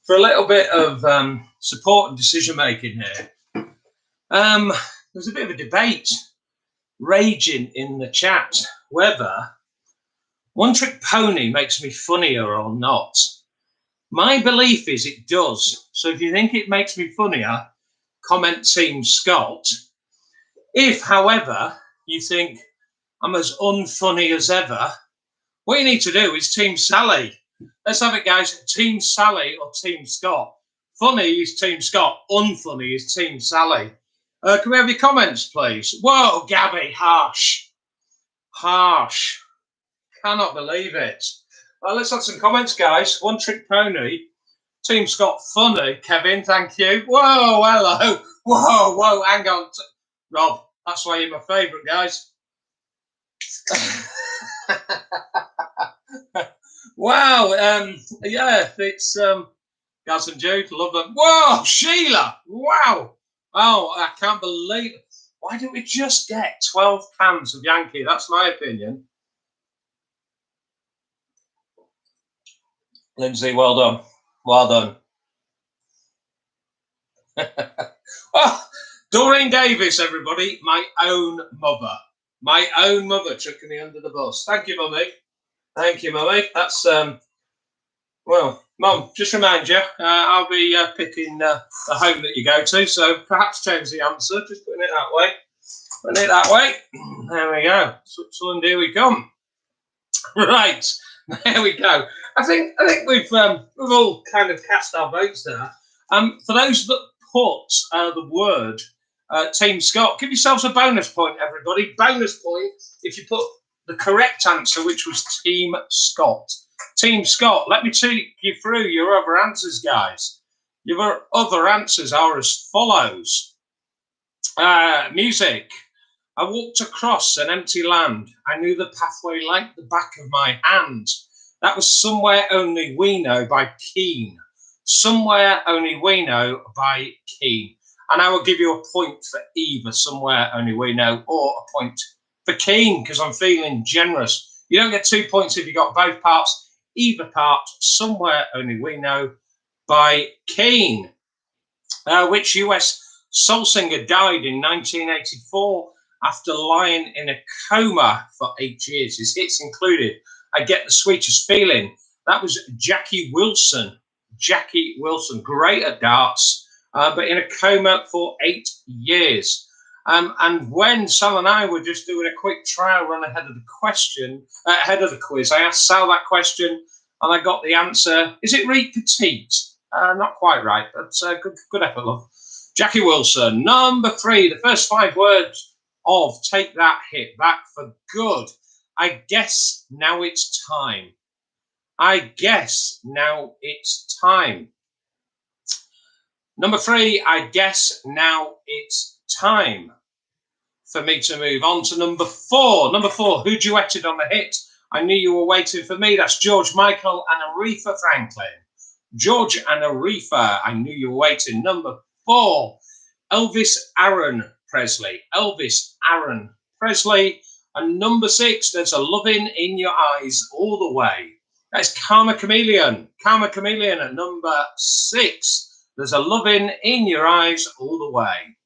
for a little bit of support and decision-making here. There's a bit of a debate raging in the chat whether One Trick Pony makes me funnier or not. My belief is it does. So if you think it makes me funnier, comment Team Scott. If, however, you think I'm as unfunny as ever, what you need to do is Team Sally. Let's have it, guys. Team Sally or Team Scott. Funny is Team Scott. Unfunny is Team Sally. Can we have your comments, please? Whoa, Gabby, harsh. Harsh. Cannot believe it. Well, let's have some comments, guys. One Trick Pony. Team Scott funny. Kevin, thank you. Whoa, hello. Whoa, hang on. Rob, that's why you're my favourite, guys. Wow, yeah, it's Gaz and Jude, love them. Whoa, Sheila, wow. Oh, I can't believe it. Why don't we just get 12 cans of Yankee? That's my opinion. Lindsay, well done. Well done. Oh, Doreen Davis, everybody, my own mother. My own mother chucking me under the bus. Thank you, Mummy. Thank you, Mummy. That's, well, Mum, just remind you, I'll be picking the home that you go to, so perhaps change the answer, just putting it that way. Putting it that way. There we go. Switzerland, here we come. Right, there we go. I think we've all kind of cast our votes there. For those that put the word Team Scott, give yourselves a bonus point, everybody. Bonus point if you put the correct answer, which was Team Scott. Team Scott, let me take you through your other answers, guys. Your other answers are as follows. Music. I walked across an empty land. I knew the pathway like the back of my hand. That was Somewhere Only We Know by Keane. Somewhere Only We Know by Keane. And I will give you a point for either Somewhere Only We Know or a point for Keane because I'm feeling generous. You don't get 2 points if you got both parts. Either part, Somewhere Only We Know by Keane. Which US soul singer died in 1984 after lying in a coma for 8 years? His hits included I Get the Sweetest Feeling. That was Jackie Wilson. Jackie Wilson, great at darts, but in a coma for 8 years. And when Sal and I were just doing a quick trial run ahead of the quiz, I asked Sal that question and I got the answer. Is it Reed Petite? Not quite right, but good effort, love. Jackie Wilson. Number 3, the first 5 words of Take That Hit Back for Good. I guess now it's time. I guess now it's time. Number 3, I guess now it's time for me to move on to number 4. Number 4, who duetted on the hit I Knew You Were Waiting for Me? That's George Michael and Aretha Franklin. George and Aretha, I Knew You Were Waiting. Number 4, Elvis Aaron Presley. Elvis Aaron Presley. And number 6, There's a Lovin' in Your Eyes All the Way. That's Karma Chameleon. Karma Chameleon at number 6. There's a Lovin' in Your Eyes All the Way.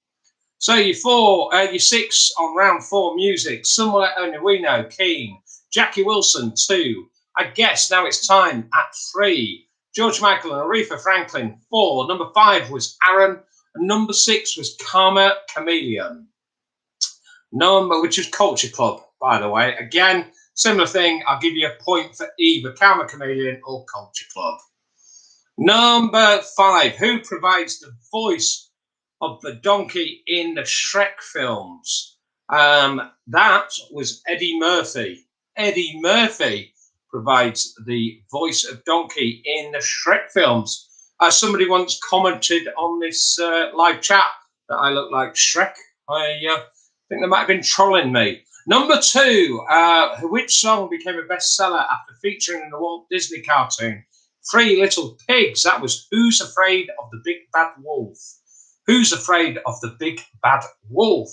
So your 6 on round 4 music. Somewhere Only We Know, Keane. Jackie Wilson, 2. I Guess Now It's Time at 3. George Michael and Aretha Franklin, 4. Number 5 was Aaron. And number 6 was Karma Chameleon. Which is Culture Club, by the way. Again, similar thing. I'll give you a point for either Karma Chameleon or Culture Club. Number 5. Who provides the voice of the donkey in the Shrek films? That was Eddie Murphy. Eddie Murphy provides the voice of Donkey in the Shrek films. Somebody once commented on this live chat that I look like Shrek. I think they might have been trolling me. Number 2, which song became a bestseller after featuring in the Walt Disney cartoon 3 Little Pigs? That was Who's Afraid of the Big Bad Wolf? Who's Afraid of the Big Bad Wolf?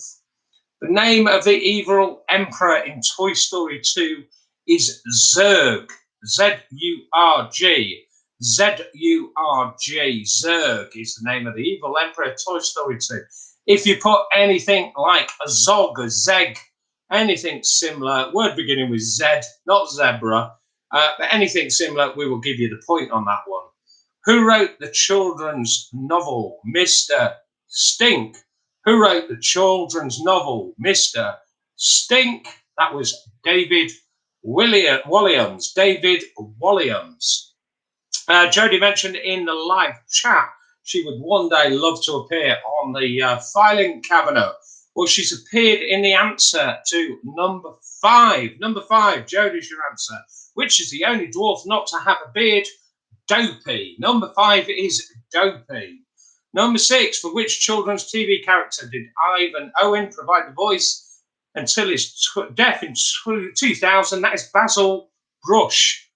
The name of the evil emperor in Toy Story 2 is Zurg. Z-U-R-G. Z-U-R-G. Zurg is the name of the evil emperor in Toy Story 2. If you put anything like a Zog, a Zeg, anything similar, word beginning with Z, not zebra, but anything similar, we will give you the point on that one. Who wrote the children's novel, Mr. Stink? Who wrote the children's novel, Mr. Stink? That was David Walliams. David Walliams. Jodie mentioned in the live chat she would one day love to appear on the filing cabinet. Well, she's appeared in the answer to number 5. Number 5, Jodie's your answer. Which is the only dwarf not to have a beard? Dopey. Number 5 is Dopey. Number 6, for which children's TV character did Ivan Owen provide the voice until his death in 2000? That is Basil Brush.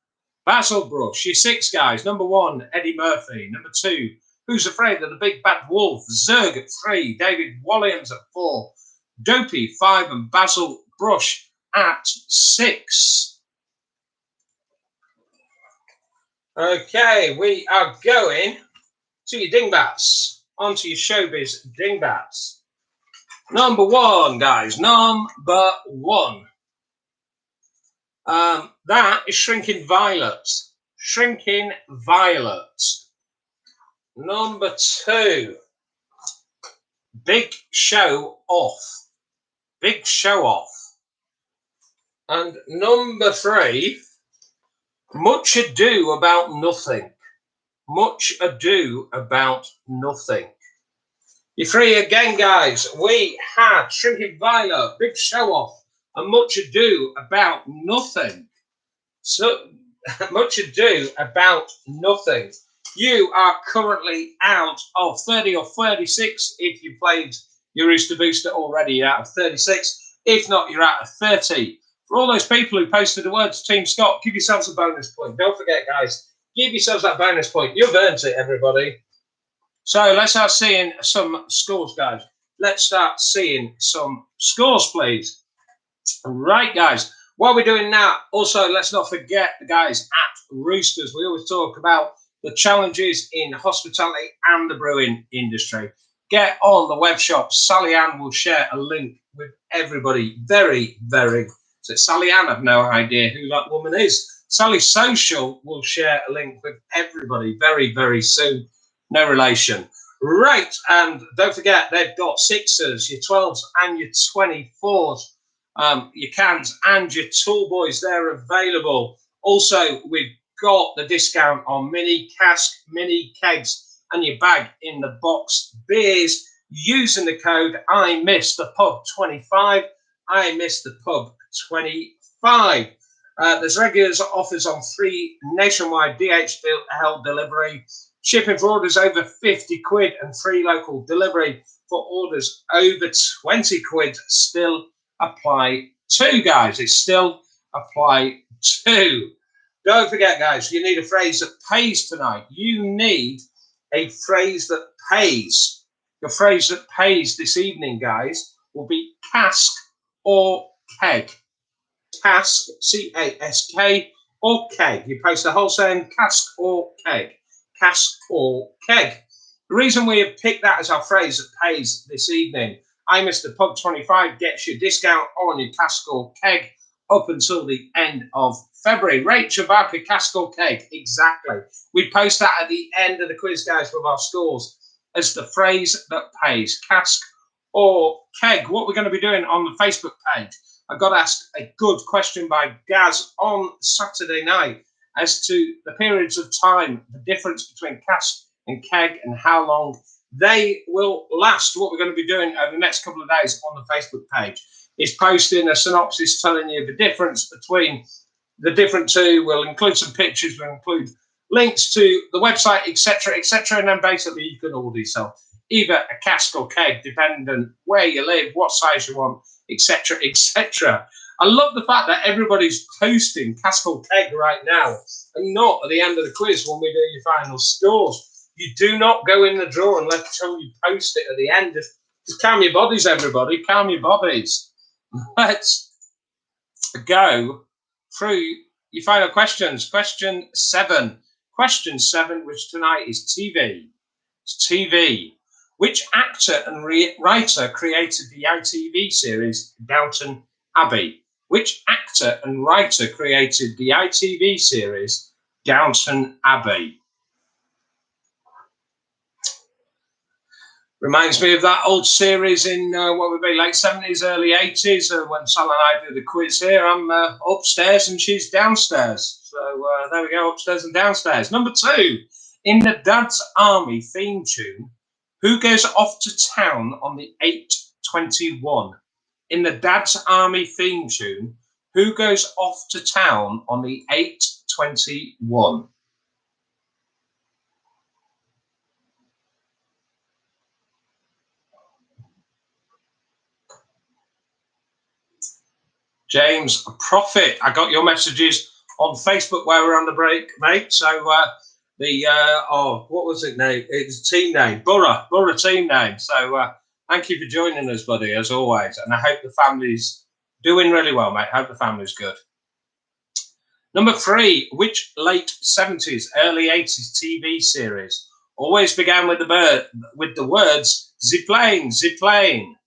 Basil Brush. Your 6 guys. Number 1, Eddie Murphy. Number 2, Who's Afraid of the Big Bad Wolf? Zurg at 3, David Walliams at 4, Dopey 5, and Basil Brush at 6. Okay, we are going to your dingbats. Onto your showbiz dingbats. Number 1, guys. Number 1. That is Shrinking Violet. Shrinking Violet. Number 2, Big Show Off. Big Show Off. And number 3, Much Ado About Nothing. Much Ado About Nothing. You 3 again, guys. We had Shrinking Violet, Big Show Off, and Much Ado About Nothing. So, Much Ado About Nothing. You are currently out of 30 or 36. If you played your Rooster Booster already, you're out of 36. If not, you're out of 30. For all those people who posted the words Team Scott, give yourselves a bonus point. Don't forget, guys, give yourselves that bonus point. You've earned it, everybody. So let's start seeing some scores, guys. Let's start seeing some scores, please. Right, guys. What we're doing now, also, let's not forget the guys at Roosters. We always talk about the challenges in hospitality and the brewing industry. Get on the web shop. Sally Ann will share a link with everybody very, very. So Sally Ann, I've no idea who that woman is. Sally Social will share a link with everybody very, very soon. No relation. Right, and don't forget, they've got 6s, your 12s and your 24s. Your cans and your tool boys, they're available. Also, we've got the discount on mini cask, mini kegs, and your bag in the box beers using the code I miss the pub 25. I miss the pub 25. There's regular offers on free nationwide DHL delivery, shipping for orders over 50 quid, and free local delivery for orders over 20 quid. Still apply to, guys. It still apply to. Don't forget, guys, you need a phrase that pays tonight. You need a phrase that pays. Your phrase that pays this evening, guys, will be cask or keg. Cask, C-A-S-K, or keg. You post the whole saying cask or keg. Cask or keg. The reason we have picked that as our phrase that pays this evening, I miss the pub 25 gets you a discount on your cask or keg up until the end of February. Rachel Barker, cask or keg. Exactly. We post that at the end of the quiz, guys, with our scores as the phrase that pays. Cask or keg. What we're going to be doing on the Facebook page, I got asked a good question by Gaz on Saturday night as to the periods of time, the difference between cask and keg, and how long they will last. What we're going to be doing over the next couple of days on the Facebook page is posting a synopsis telling you the difference between the different two. We'll include some pictures, we'll include links to the website, etc., etc., and then basically you can order yourself either a cask or keg, depending where you live, what size you want, etc., etc. I love the fact that everybody's posting cask or keg right now and not at the end of the quiz when we do your final scores. You do not go in the draw until you post it at the end. Just calm your bodies, everybody. Calm your bodies. Let's go through your final questions. Question 7. Question 7, which tonight is TV. It's TV. Which actor and writer created the ITV series Downton Abbey? Which actor and writer created the ITV series Downton Abbey? Reminds me of that old series in what would be late 70s, early 80s, when Sal and I do the quiz here. I'm upstairs and she's downstairs. So there we go, upstairs and downstairs. Number 2, in the Dad's Army theme tune, who goes off to town on the 8 8:21. In the Dad's Army theme tune, who goes off to town on the 8:21? James Profit, I got your messages on Facebook while we're on the break, mate. So what was it name? It's team name, Borough team name. So thank you for joining us, buddy, as always. And I hope the family's doing really well, mate. Hope the family's good. Number 3, which late 70s, early 80s TV series always began with the words "Ziplane, Ziplane"?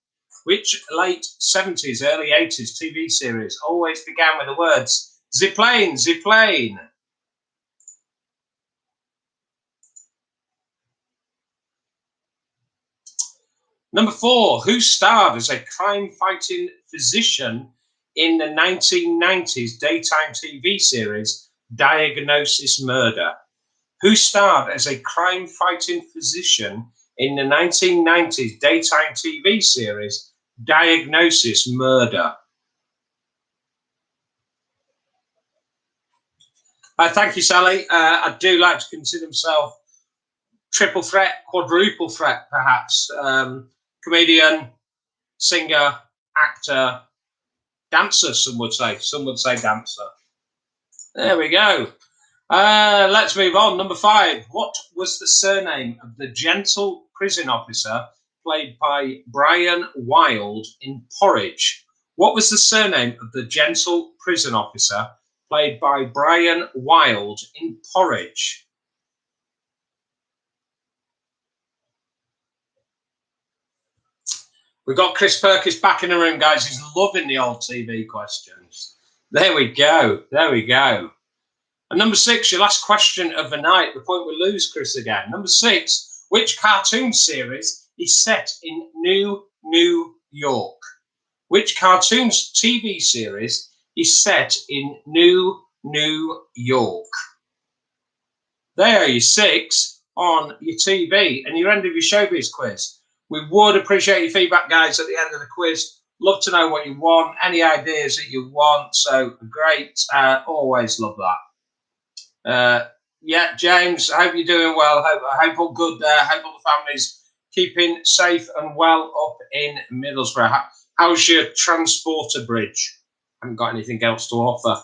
Which late 70s, early 80s TV series always began with the words "Ziplane, Ziplane"? Number 4, who starred as a crime-fighting physician in the 1990s daytime TV series Diagnosis Murder? Who starred as a crime-fighting physician in the 1990s daytime TV series Diagnosis Murder? Thank you, Sally. I do like to consider myself triple threat, quadruple threat, perhaps. Comedian, singer, actor, dancer, some would say. Some would say dancer. There we go. Let's move on. Number 5. What was the surname of the gentle prison officer played by Brian Wilde in Porridge? What was the surname of the gentle prison officer played by Brian Wilde in Porridge? We've got Chris Perkins back in the room, guys. He's loving the old TV questions. There we go. There we go. And number 6, your last question of the night. The point we lose Chris again. Number 6, which cartoon series is set in New York? Which cartoon TV series is set in New York? There are your 6 on your TV and your end of your showbiz quiz. We would appreciate your feedback, guys, at the end of the quiz. Love to know what you want, any ideas that you want. So great. Always love that. Yeah, James, I hope you're doing well. I hope all good there. I hope all the family's keeping safe and well up in Middlesbrough. How's your transporter bridge? I haven't got anything else to offer.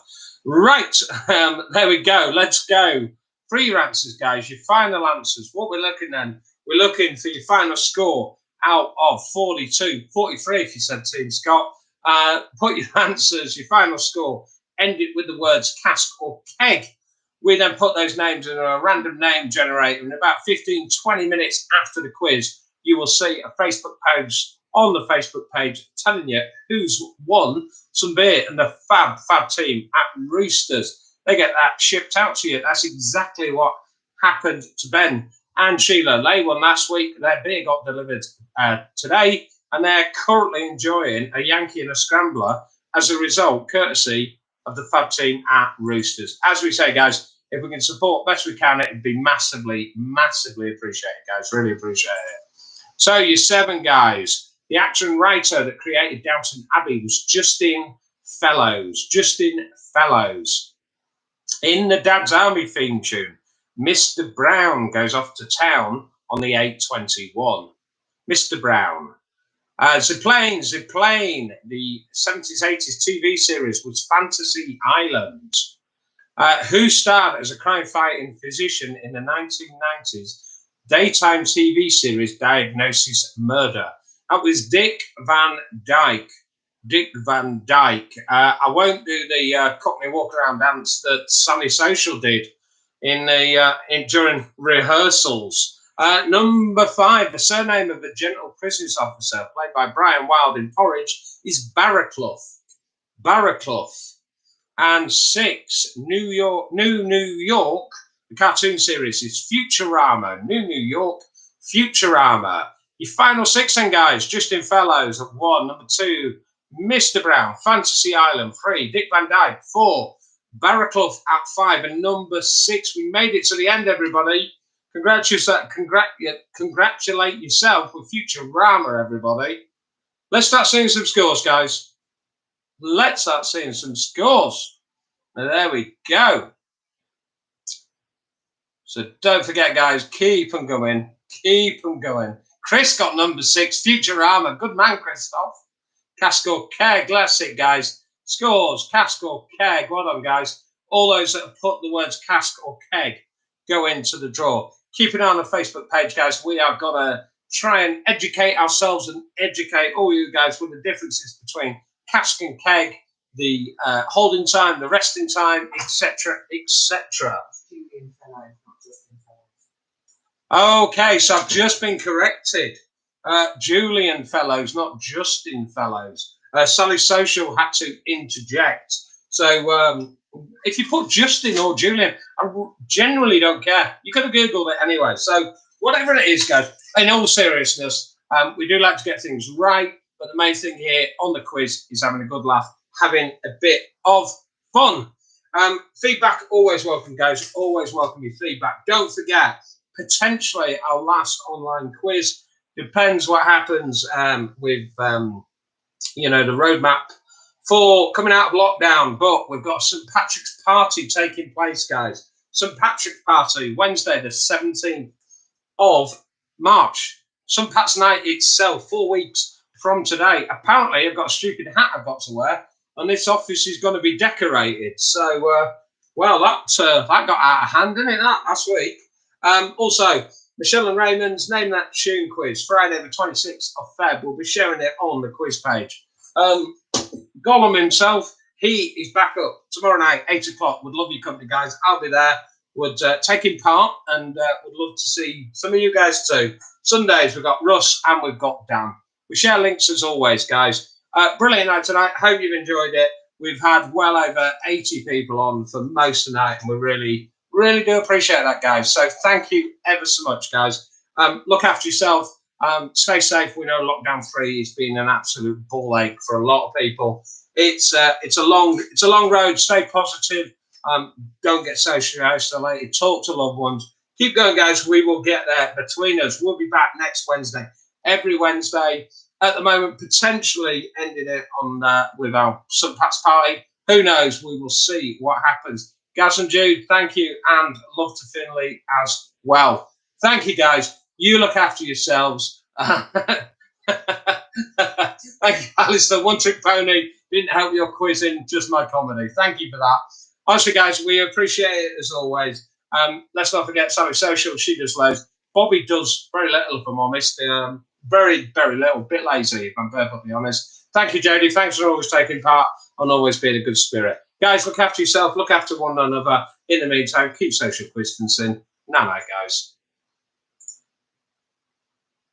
Right, there we go. Let's go. 3 your answers, guys. Your final answers. What we're looking then? We're looking for your final score out of 42, 43 if you said Team Scott. Put your answers, your final score, end it with the words cask or keg. We then put those names in a random name generator. In about 15, 20 minutes after the quiz, you will see a Facebook post on the Facebook page telling you who's won some beer, and the fab team at Roosters. They get that shipped out to you. That's exactly what happened to Ben and Sheila. They won last week. Their beer got delivered today, and they're currently enjoying a Yankee and a Scrambler as a result, courtesy of the fab team at Roosters. As we say, guys, if we can support best we can, it'd be massively, massively appreciated, guys. Really appreciate it. So, your 7 guys. The actor and writer that created Downton Abbey was Justin Fellows. Justin Fellows. In the Dad's Army theme tune, Mr. Brown goes off to town on the 8:21. Mr. Brown. Ziplane, the 70s, 80s TV series was Fantasy Island. Who starred as a crime-fighting physician in the 1990s daytime TV series Diagnosis Murder? That was Dick Van Dyke. Dick Van Dyke. I won't do the Cockney walk around dance that Sunny Social did during rehearsals. Number 5, the surname of the gentle prison officer played by Brian Wilde in Porridge is Barraclough. Barraclough. And 6, New York. The cartoon series is Futurama. New York, Futurama. Your final 6 then, guys. Justin Fellows at 1. Number 2, Mr. Brown, Fantasy Island. 3, Dick Van Dyke. 4, Barraclough at 5. And number 6, we made it to the end, everybody. Congratulate yourself with Futurama, everybody. Let's start seeing some scores, guys. Let's start seeing some scores. And there we go. So don't forget, guys, keep them going. Keep them going. Chris got number 6, Futurama. Good man, Christoph. Casco Keg. Let's see, guys. Scores, Casco Keg. Well done, guys. All those that have put the words cask or keg go into the draw. Keep an eye on the Facebook page, guys. We are going to try and educate ourselves and educate all you guys with the differences between cask and keg, the holding time, the resting time, etc., etc. Okay, so I've just been corrected. Julian Fellows, not Justin Fellows. Sally Social had to interject. So if you put Justin or Julian, I generally don't care. You could have Googled it anyway. So whatever it is, guys, in all seriousness, we do like to get things right. But the main thing here on the quiz is having a good laugh, having a bit of fun. Feedback, always welcome, guys. Always welcome your feedback. Don't forget, potentially our last online quiz. Depends what happens with, you know, the roadmap for coming out of lockdown. But we've got St. Patrick's Party taking place, guys. St. Patrick's Party, Wednesday, the 17th of March. St. Pat's Night itself, 4 weeks from today. Apparently, I've got a stupid hat I've got to wear, and this office is going to be decorated. So, well, that got out of hand, didn't it, that last week? Also, Michelle and Raymond's Name That Tune quiz, Friday the 26th of Feb. We'll be sharing it on the quiz page. Gollum himself, he is back up tomorrow night, 8 o'clock. Would love your company, guys. I'll be there. Would take in part and would love to see some of you guys too. Sundays, we've got Russ and we've got Dan. We share links as always, guys. Brilliant night tonight. Hope you've enjoyed it. We've had well over 80 people on for most of the night, and we really do appreciate that, guys. So thank you ever so much, guys. Look after yourself. Stay safe. We know lockdown 3 has been an absolute ball ache for a lot of people. It's a long road. Stay positive. Don't get socially isolated. Talk to loved ones. Keep going, guys. We will get there between us. We'll be back next Wednesday. Every Wednesday. At the moment, potentially ending it on with our St. Pat's Party. Who knows? We will see what happens. Gaz and Jude, thank you, and love to Finley as well. Thank you, guys. You look after yourselves. Thank you, Alistair. One Trick Pony didn't help your quizzing, just my comedy. Thank you for that. Honestly, guys, we appreciate it as always. Let's not forget Sally Social. She does loads. Bobby does very little, if I'm honest. Very little. Bit lazy, if I'm perfectly honest. Thank you, Jodie. Thanks for always taking part and always being a good spirit. Guys, look after yourself. Look after one another. In the meantime, keep social distancing. Night, guys.